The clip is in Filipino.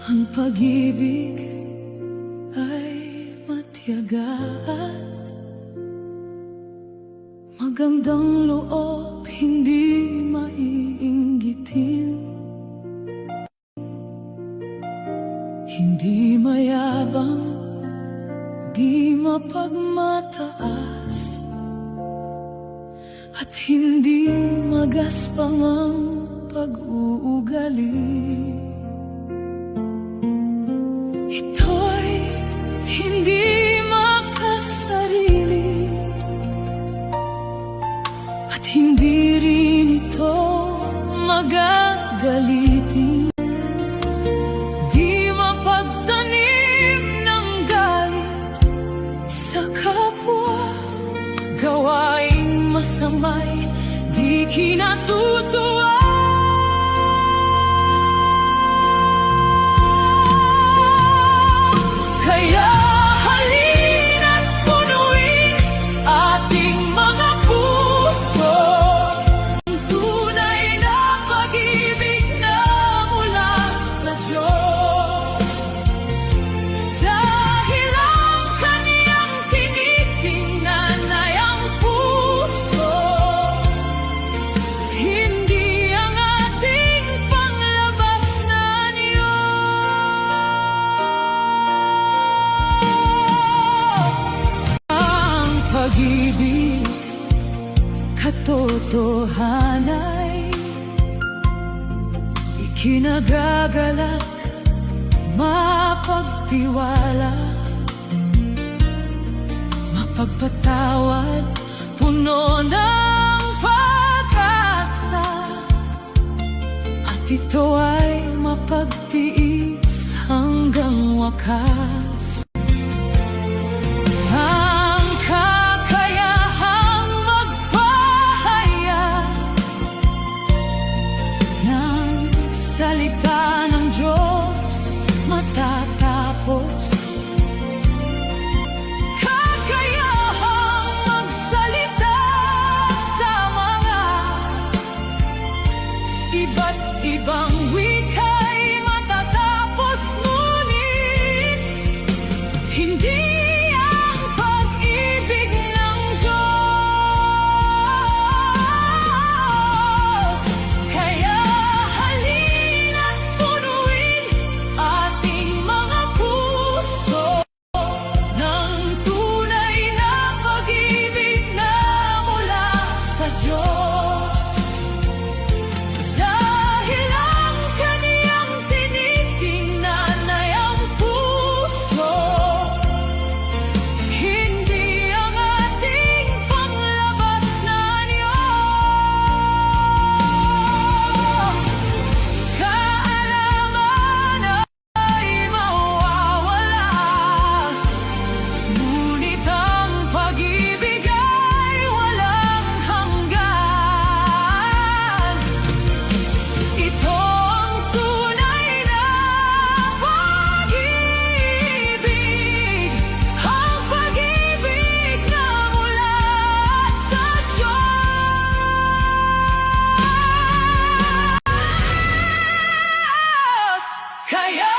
Ang pag-ibig ay matiyaga at magandang loob, hindi maiinggitin, hindi mayabang, di mapagmataas, at hindi magaspang ang pag-uugali. Ito'y hindi makasarili, at hindi rin ito magagalitin. Di mapagtanim ng galit sa kapwa, gawaing masama'y di kinatutuwa. Kaya halina't punuin ating mga puso ng tunay na pag-ibig na mula sa Diyos. Dahil ang Kaniyang tinitingnan ay ang puso, hindi ang ating panglabas na anyo. Pag-ibig, katotohanay, ikinagagalak, mapagtiwala, mapagpatawad, puno ng pag-asa, at ito ay mapagtiis hanggang wakas. Salita ng Diyos matatapos, kakayahang magsalita sa mga iba't ibang wika'y matatapos, ngunit hindi ang pag-ibig ng Diyos. Kaya kaya